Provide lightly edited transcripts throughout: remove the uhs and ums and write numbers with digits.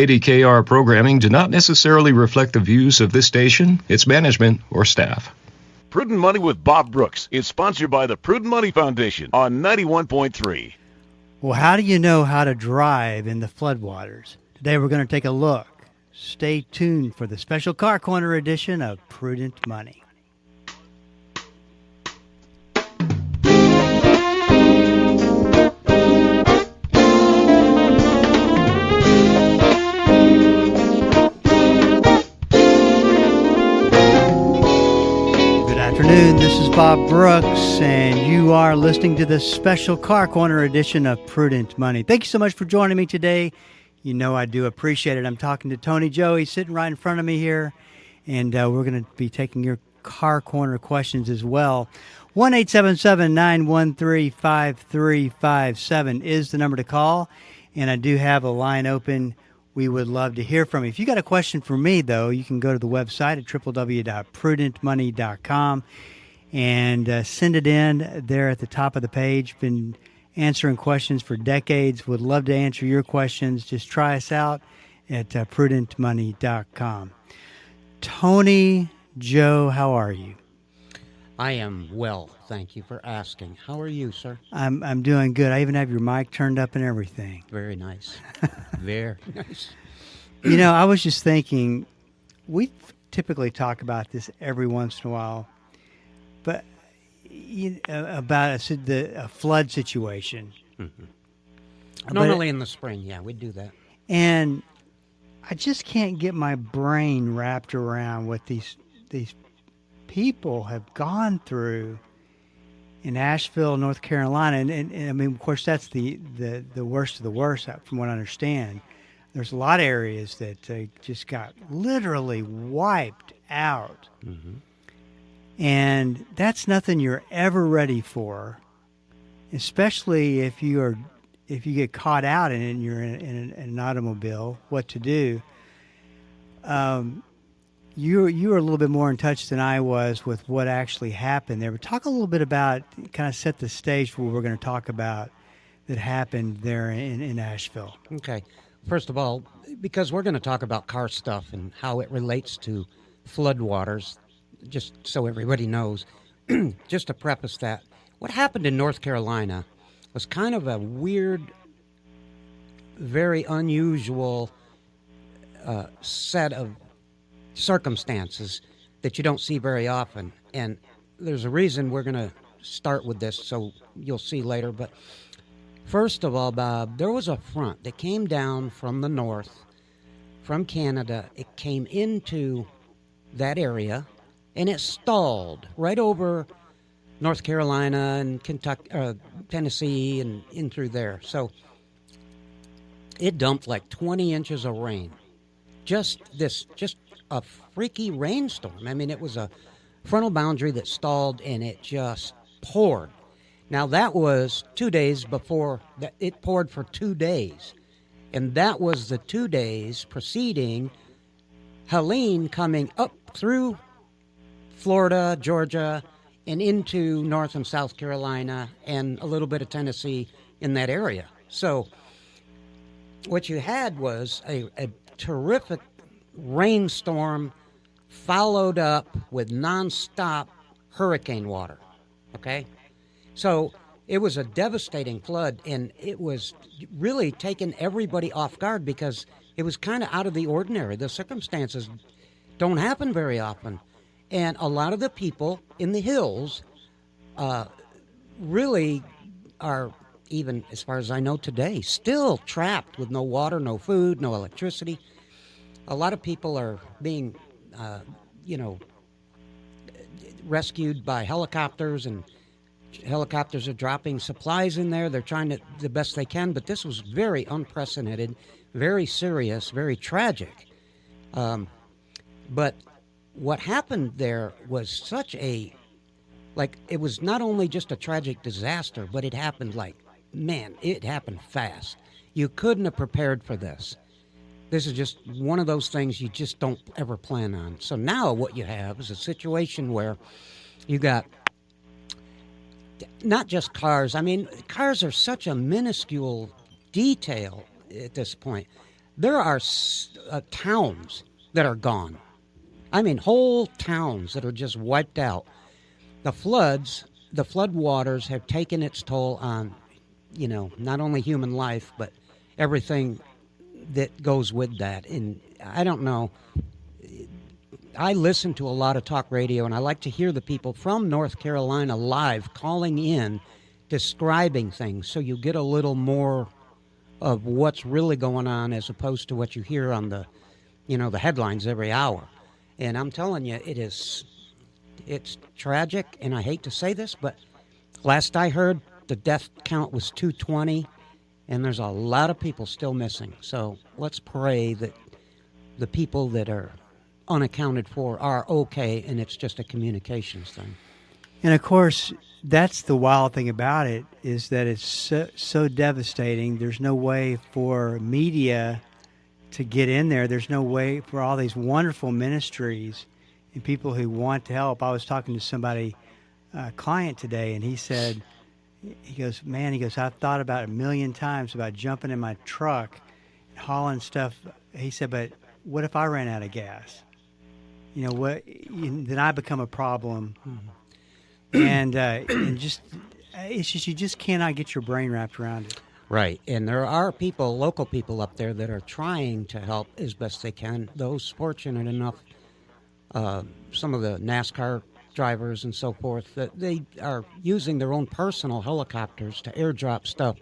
ADKR programming do not necessarily reflect the views of this station, its management, or staff. Prudent Money with Bob Brooks is sponsored by the Prudent Money Foundation on 91.3. Well, how do you know how to drive in the floodwaters? Today we're going to take a look. Stay tuned for the special Car Corner edition of Prudent Money. This is Bob Brooks, and you are listening to the special Car Corner edition of Prudent Money. Thank you so much for joining me today. You know I do appreciate it. I'm talking to Tony Joe. He's sitting right in front of me here, and we're going to be taking your Car Corner questions as well. 1-877-913-5357 is the number to call, and I do have a line open. We would love to hear from you. If you got a question for me, though, you can go to the website at www.prudentmoney.com and send it in there at the top of the page. Been answering questions for decades. Would love to answer your questions. Just try us out at prudentmoney.com. Tony Joe, how are you? I am well. Thank you for asking. How are you, sir? I'm doing good. I even have your mic turned up and everything. Very nice. Very nice. You know, I was just thinking, we typically talk about this every once in a while, but about a flood situation. Mm-hmm. Normally in the spring, yeah, we do that. And I just can't get my brain wrapped around what these people have gone through in Asheville, North Carolina, and I mean, of course, that's the worst of the worst, from what I understand. There's a lot of areas that just got literally wiped out, and that's nothing you're ever ready for, especially if you get caught out in it and you're in an automobile. What to do? You were a little bit more in touch than I was with what actually happened there. But talk a little bit about, kind of set the stage for what we're going to talk about that happened there in Asheville. Okay. First of all, because we're going to talk about car stuff and how it relates to floodwaters, just so everybody knows, just to preface that, what happened in North Carolina was kind of a weird, very unusual set of circumstances that you don't see very often, and there's a reason we're going to start with this, so you'll see later. But first of all, Bob, there was a front that came down from the north, from Canada. It came into that area, and it stalled right over North Carolina and Kentucky, Tennessee, and in through there. So it dumped like 20 inches of rain. Just a freaky rainstorm. I mean, it was a frontal boundary that stalled, and it just poured. Now, that was 2 days before that. It poured for 2 days, and that was the 2 days preceding Helene coming up through Florida, Georgia, and into North and South Carolina, and a little bit of Tennessee in that area. So what you had was a terrific rainstorm followed up with nonstop hurricane water, okay? So it was a devastating flood, and it was really taking everybody off guard because it was kind of out of the ordinary. The circumstances don't happen very often. And a lot of the people in the hills really are, even as far as I know today, still trapped with no water, no food, no electricity. A lot of people are being, rescued by helicopters, and helicopters are dropping supplies in there. They're trying to the best they can, but this was very unprecedented, very serious, very tragic. But what happened there was it was not only just a tragic disaster, but it happened it happened fast. You couldn't have prepared for this. This is just one of those things you just don't ever plan on. So now what you have is a situation where you got not just cars. I mean, cars are such a minuscule detail at this point. there are towns that are gone. I mean, whole towns that are just wiped out. The flood waters have taken its toll on, not only human life, but everything that goes with that. And I don't know. I listen to a lot of talk radio, and I like to hear the people from North Carolina live calling in, describing things, so you get a little more of what's really going on as opposed to what you hear on the headlines every hour. And I'm telling you, it's tragic, and I hate to say this, but last I heard, the death count was 220, and there's a lot of people still missing. So let's pray that the people that are unaccounted for are okay, and it's just a communications thing. And of course, that's the wild thing about it, is that it's so devastating. There's no way for media to get in there. There's no way for all these wonderful ministries and people who want to help. I was talking to somebody, a client today, and he goes, I've thought about it a million times about jumping in my truck and hauling stuff. He said, but what if I ran out of gas? Then I become a problem. And it's just, you just cannot get your brain wrapped around it. Right. And there are local people up there that are trying to help as best they can. Those fortunate enough, some of the NASCAR drivers and so forth, that they are using their own personal helicopters to airdrop stuff.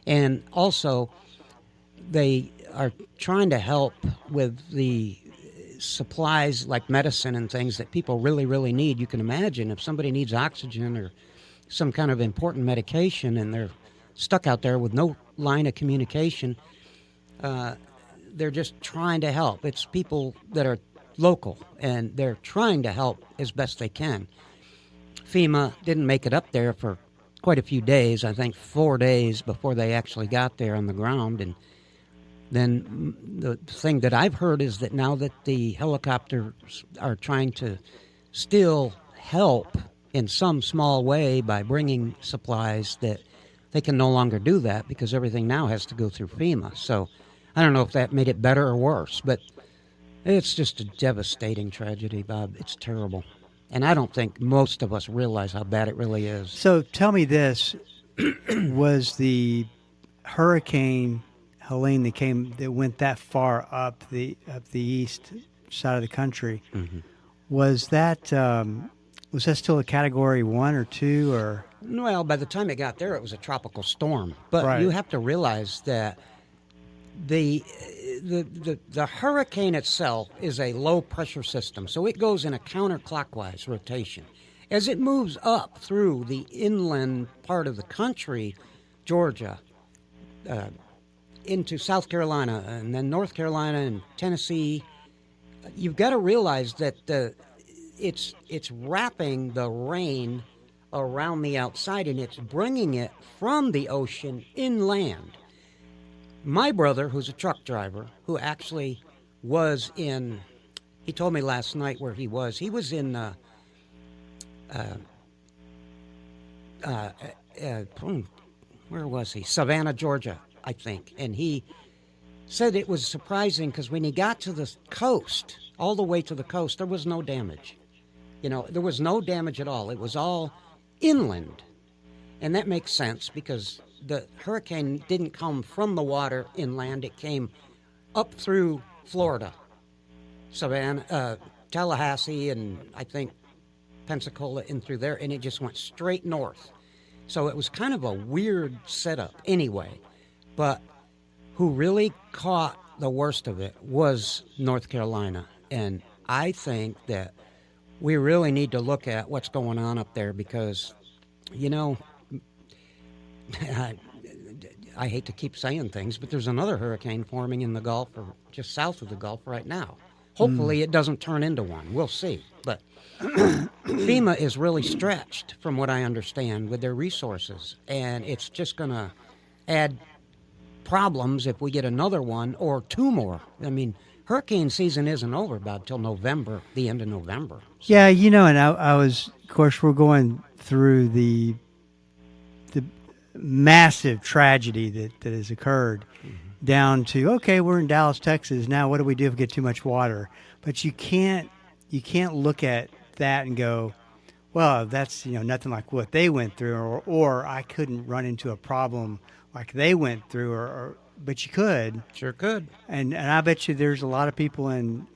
And also, they are trying to help with the supplies like medicine and things that people really, really need. You can imagine if somebody needs oxygen or some kind of important medication and they're stuck out there with no line of communication, they're just trying to help. It's people that are local, and they're trying to help as best they can. FEMA didn't make it up there for quite a few days, I think 4 days before they actually got there on the ground. And then the thing that I've heard is that now that the helicopters are trying to still help in some small way by bringing supplies, that they can no longer do that because everything now has to go through FEMA. So I don't know if that made it better or worse, but it's just a devastating tragedy, Bob. It's terrible. And I don't think most of us realize how bad it really is. So tell me this, was the Hurricane Helene that went that far up the east side of the country, was that still a Category 1 or 2 or? Well, by the time it got there, it was a tropical storm. But right. You have to realize that the hurricane itself is a low pressure system, so it goes in a counterclockwise rotation. As it moves up through the inland part of the country, Georgia, into South Carolina, and then North Carolina and Tennessee, you've got to realize that it's wrapping the rain around the outside, and it's bringing it from the ocean inland. My brother, who's a truck driver, who actually was in, he told me last night where he was. He was in where was he? Savannah, Georgia, I think. And he said it was surprising because when he got to the coast, all the way to the coast, there was no damage. There was no damage at all. It was all inland. And that makes sense because the hurricane didn't come from the water inland. It came up through Florida, Savannah, Tallahassee, and I think Pensacola in through there, and it just went straight north. So it was kind of a weird setup anyway. But who really caught the worst of it was North Carolina. And I think that we really need to look at what's going on up there because, I hate to keep saying things, but there's another hurricane forming in the Gulf or just south of the Gulf right now. Hopefully it doesn't turn into one. We'll see. But FEMA is really stretched, from what I understand, with their resources. And it's just going to add problems if we get another one or two more. I mean, hurricane season isn't over about till November, the end of November. So. Yeah, and I was, of course, we're going through the massive tragedy that has occurred. down to, okay, we're in Dallas, Texas. Now what do we do if we get too much water? But you can't look at that and go, well, that's nothing like what they went through, or I couldn't run into a problem like they went through, but you could. Sure could. And I bet you there's a lot of people in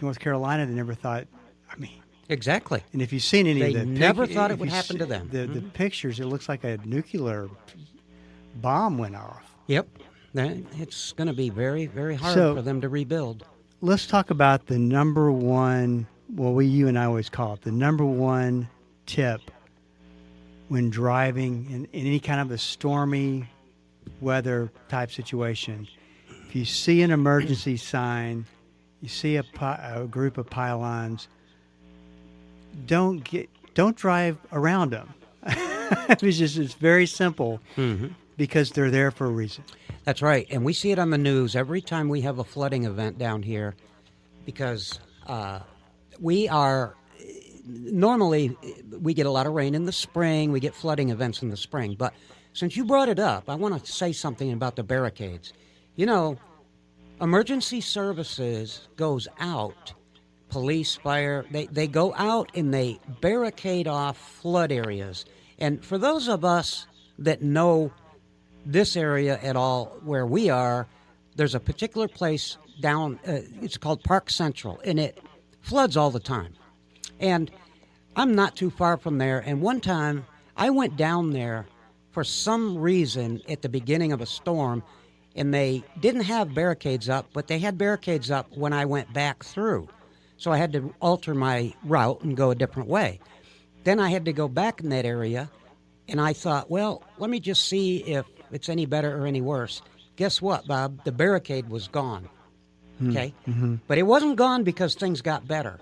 North Carolina that never thought. I mean, exactly. And if you've seen any they of the never thought it would happen to them. The pictures, it looks like a nuclear bomb went off. Yep. It's going to be very, very hard for them to rebuild. Let's talk about the number one. Well, you and I always call it the number one tip when driving in any kind of a stormy weather type situation. If you see an emergency sign, you see a group of pylons, don't drive around them. It's very simple because they're there for a reason. That's right, and we see it on the news every time we have a flooding event down here, because normally we get a lot of rain in the spring, we get flooding events in the spring, but since you brought it up, I want to say something about the barricades. Emergency services goes out, police, fire, they go out and they barricade off flood areas. And for those of us that know this area at all where we are, there's a particular place down, it's called Park Central, and it floods all the time. And I'm not too far from there, and one time I went down there for some reason at the beginning of a storm, and they didn't have barricades up, but they had barricades up when I went back through. So I had to alter my route and go a different way. Then I had to go back in that area, and I thought, well, let me just see if it's any better or any worse. Guess what, Bob? The barricade was gone. Okay? Mm-hmm. But it wasn't gone because things got better.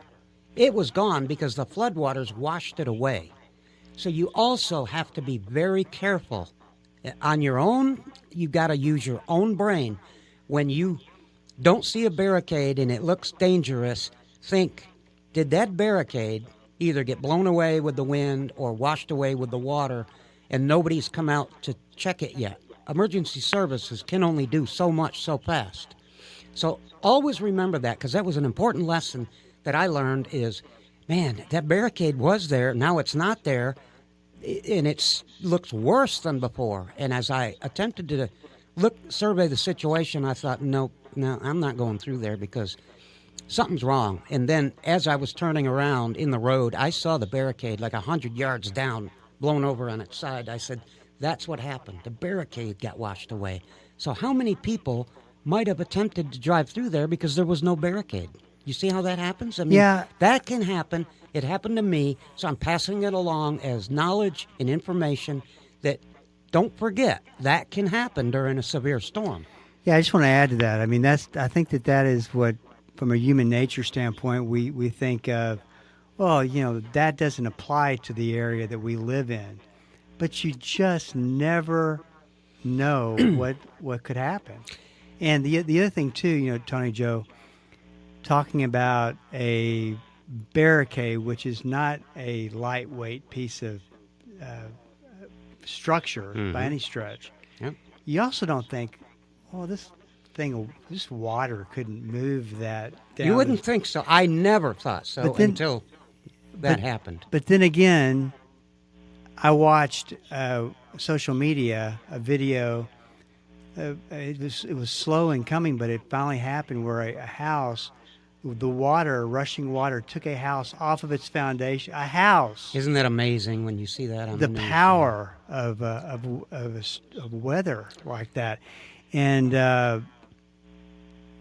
It was gone because the floodwaters washed it away. So you also have to be very careful. On your own, you got to use your own brain. When you don't see a barricade and it looks dangerous, think, did that barricade either get blown away with the wind or washed away with the water, and nobody's come out to check it yet? Emergency services can only do so much so fast. So always remember that, because that was an important lesson that I learned is, man, that barricade was there, now it's not there, and it looks worse than before. And as I attempted to survey the situation, I thought, no, I'm not going through there because something's wrong. And then as I was turning around in the road, I saw the barricade like 100 yards down, blown over on its side. I said, that's what happened. The barricade got washed away. So how many people might have attempted to drive through there because there was no barricade? You see how that happens? I mean, yeah. That can happen. It happened to me, so I'm passing it along as knowledge and information that, don't forget, that can happen during a severe storm. Yeah, I just want to add to that. I mean, I think that is what, from a human nature standpoint, we think of, well, that doesn't apply to the area that we live in. But you just never know what could happen. And the other thing, too, Tony Joe, talking about a barricade, which is not a lightweight piece of structure by any stretch. Yep. You also don't think, oh, this water couldn't move that down. You wouldn't think so. I never thought so until that happened. But then again, I watched social media, a video. It was slow in coming, but it finally happened where a house, rushing water, took a house off of its foundation. A house. Isn't that amazing when you see that on the news? Power of weather like that, and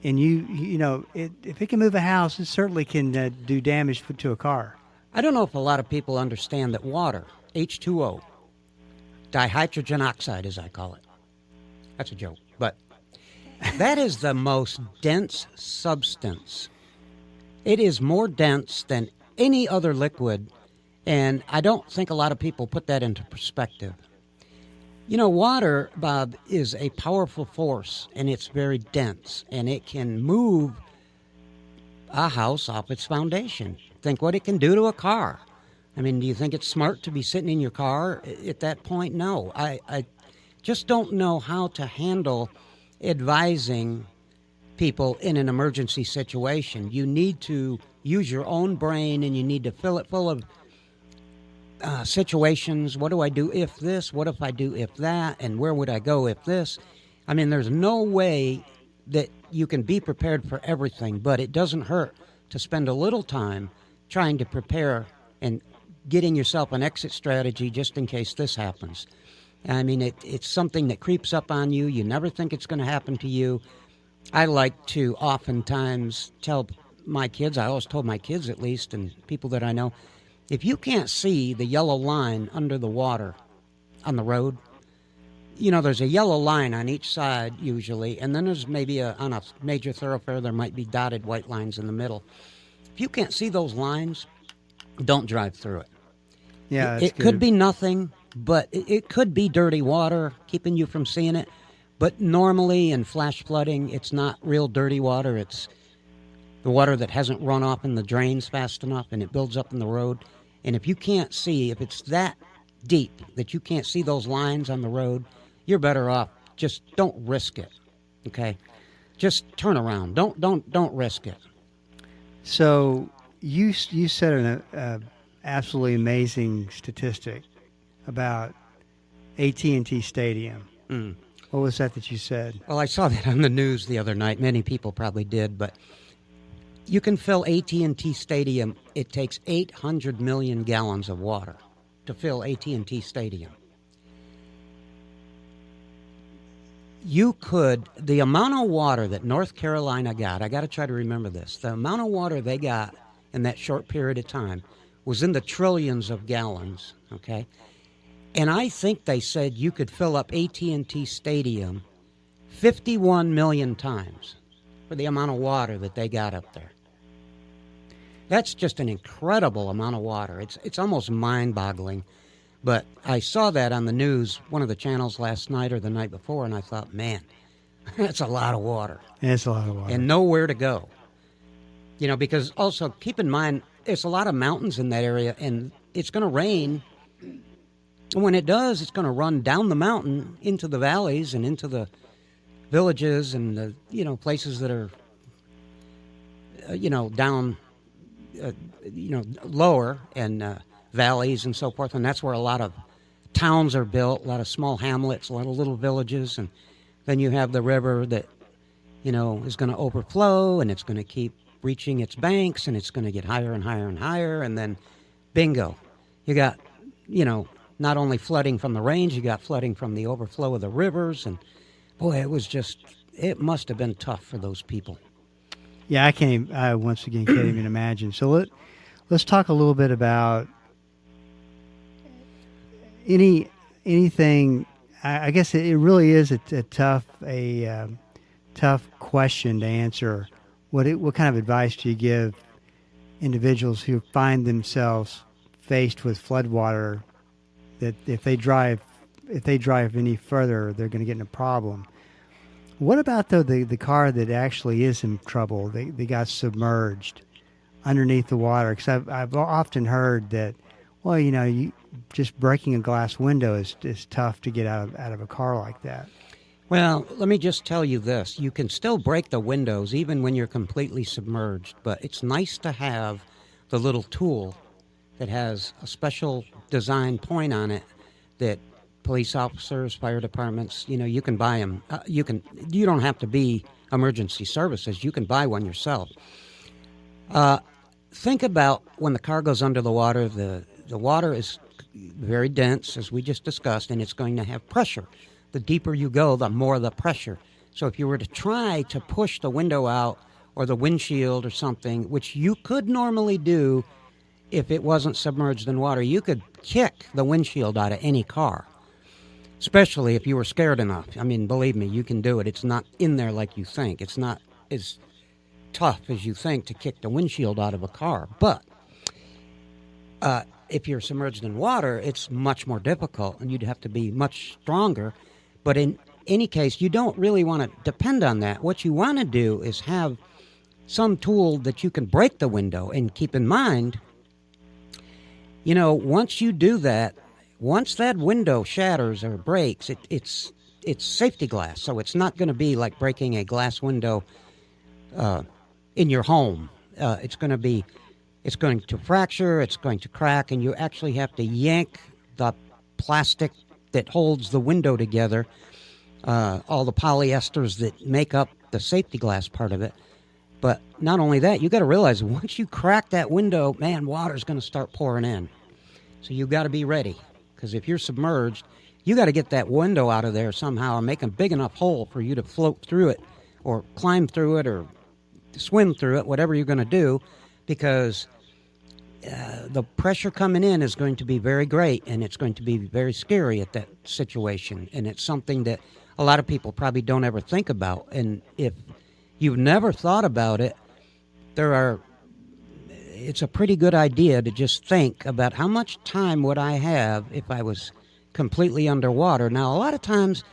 if it can move a house, it certainly can do damage to a car. I don't know if a lot of people understand that water, H2O, dihydrogen oxide, as I call it. That's a joke, but that is the most dense substance. It is more dense than any other liquid, and I don't think a lot of people put that into perspective. Water, Bob, is a powerful force, and it's very dense, and it can move a house off its foundation. Think what it can do to a car. I mean, do you think it's smart to be sitting in your car at that point? No. I just don't know how to handle advising people in an emergency situation. You need to use your own brain, and you need to fill it full of situations. What do I do if this? What if I do if that? And where would I go if this? I mean, there's no way that you can be prepared for everything, but it doesn't hurt to spend a little time trying to prepare and getting yourself an exit strategy just in case this happens. I mean, it's something that creeps up on you. You never think it's going to happen to you. I like to oftentimes tell my kids, I always told my kids at least, and people that I know, if you can't see the yellow line under the water on the road, you know, there's a yellow line on each side usually, and then there's maybe on a major thoroughfare there might be dotted white lines in the middle. If you can't see those lines, don't drive through it. Yeah, it could be nothing, but it could be dirty water keeping you from seeing it. But normally in flash flooding, it's not real dirty water. It's the water that hasn't run off in the drains fast enough, and it builds up in the road. And if you can't see, if it's that deep that you can't see those lines on the road, you're better off. Just don't risk it, okay? Just turn around. Don't risk it. So you said an absolutely amazing statistic about AT&T Stadium. Mm. What was that you said? Well, I saw that on the news the other night. Many people probably did, but you can fill AT&T Stadium. It takes 800 million gallons of water to fill AT&T Stadium. The amount of water that North Carolina got, I got to try to remember this, the amount of water they got in that short period of time was in the trillions of gallons, okay? And I think they said you could fill up AT&T Stadium 51 million times for the amount of water that they got up there. That's just an incredible amount of water. It's almost mind-boggling. But I saw that on the news, one of the channels last night or the night before, and I thought, man, that's a lot of water. It's a lot of water. And nowhere to go. You know, because also keep in mind, there's a lot of mountains in that area, and it's going to rain. And when it does, it's going to run down the mountain into the valleys and into the villages and the, you know, places that are, down, lower and valleys and so forth. And that's where a lot of towns are built, a lot of small hamlets, a lot of little villages. And then you have the river that, is going to overflow, and it's going to keep reaching its banks, and it's going to get higher and higher and higher. And then bingo, you got, not only flooding from the rains, you got flooding from the overflow of the rivers. And boy, it must have been tough for those people. Yeah, I once again can't even imagine. So let's talk a little bit about anything. I guess it really is a tough question to answer. What kind of advice do you give individuals who find themselves faced with floodwater, that if they drive any further, they're going to get in a problem? What about the car that actually is in trouble? They got submerged underneath the water. Because I've often heard that, well, you just breaking a glass window is tough to get out of a car like that. Well, let me just tell you this. You can still break the windows even when you're completely submerged, but it's nice to have the little tool that has a special design point on it that police officers, fire departments, you can buy them. You don't have to be emergency services. You can buy one yourself. Think about when the car goes under the water, the water is very dense, as we just discussed, and it's going to have pressure. The deeper you go, the more the pressure. So if you were to try to push the window out or the windshield or something, which you could normally do if it wasn't submerged in water, you could kick the windshield out of any car, especially if you were scared enough. I mean, believe me, you can do it. It's not in there like you think. It's not as tough as you think to kick the windshield out of a car. But if you're submerged in water, it's much more difficult, and you'd have to be much stronger. But in any case, you don't really want to depend on that. What you want to do is have some tool that you can break the window. And keep in mind, once you do that, once that window shatters or breaks, it's it's safety glass, so it's not going to be like breaking a glass window in your home. It's going to fracture, it's going to crack, and you actually have to yank the plastic that holds the window together, all the polyesters that make up the safety glass part of it. But not only that, you got to realize once you crack that window, man, water's going to start pouring in. So you got to be ready, because if you're submerged, you got to get that window out of there somehow and make a big enough hole for you to float through it or climb through it or swim through it, whatever you're going to do, because the pressure coming in is going to be very great, and it's going to be very scary at that situation. And it's something that a lot of people probably don't ever think about. And if you've never thought about it, it's a pretty good idea to just think about how much time would I have if I was completely underwater. Now, a lot of times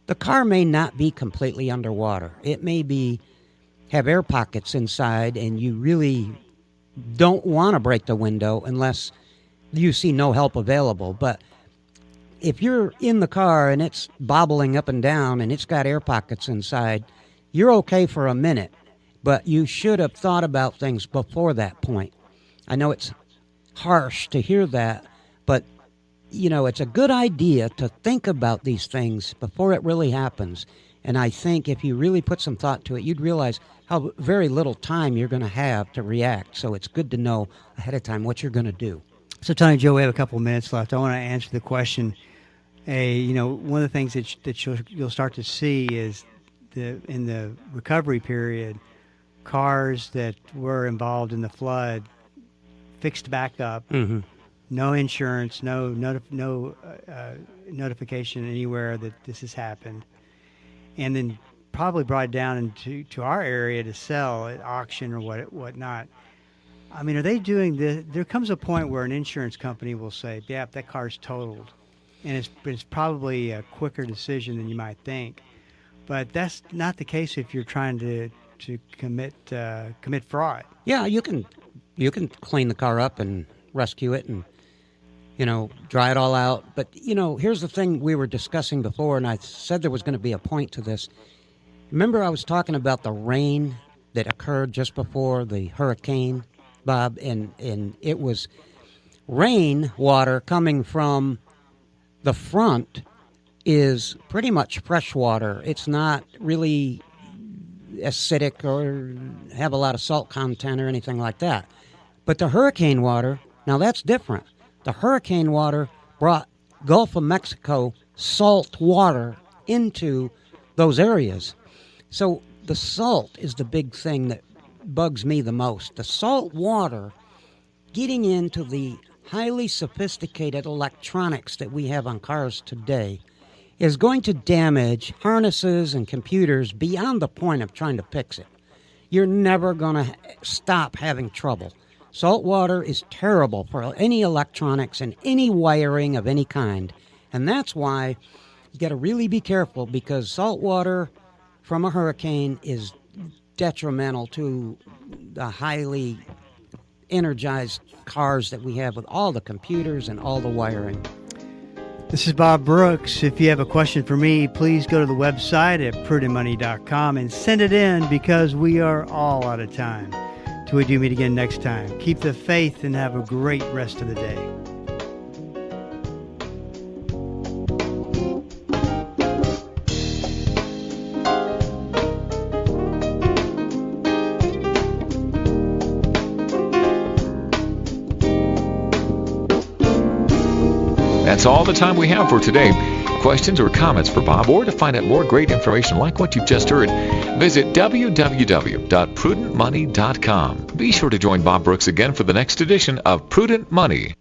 the car may not be completely underwater. It may have air pockets inside, and you really don't want to break the window unless you see no help available. But if you're in the car and it's bobbling up and down and it's got air pockets inside, you're okay for a minute, but you should have thought about things before that point. I know it's harsh to hear that, but it's a good idea to think about these things before it really happens. And I think if you really put some thought to it, you'd realize how very little time you're going to have to react. So it's good to know ahead of time what you're going to do. So, Tony, Joe, we have a couple of minutes left. I want to answer the question. One of the things that you'll start to see is in the recovery period, cars that were involved in the flood fixed back up. Mm-hmm. No insurance, no notification anywhere that this has happened, and then probably brought it down to our area to sell at auction or whatnot. I mean, are they doing this? There comes a point where an insurance company will say, "Yeah, that car's totaled," and it's probably a quicker decision than you might think. But that's not the case if you're trying to commit fraud. Yeah, you can clean the car up and rescue it and dry it all out. But here's the thing we were discussing before, and I said there was going to be a point to this. Remember, I was talking about the rain that occurred just before the hurricane, Bob, and it was rain water coming from the front is pretty much fresh water. It's not really acidic or have a lot of salt content or anything like that. But the hurricane water, now that's different. The hurricane water brought Gulf of Mexico salt water into those areas. So the salt is the big thing that bugs me the most. The salt water getting into the highly sophisticated electronics that we have on cars today is going to damage harnesses and computers beyond the point of trying to fix it. You're never going to stop having trouble. Salt water is terrible for any electronics and any wiring of any kind. And that's why you got to really be careful, because salt water from a hurricane is detrimental to the highly energized cars that we have with all the computers and all the wiring. This is Bob Brooks. If you have a question for me, please go to the website at prudentmoney.com and send it in, because we are all out of time. Till we do meet again next time, keep the faith and have a great rest of the day. That's all the time we have for today. Questions or comments for Bob, or to find out more great information like what you've just heard, visit www.prudentmoney.com. Be sure to join Bob Brooks again for the next edition of Prudent Money.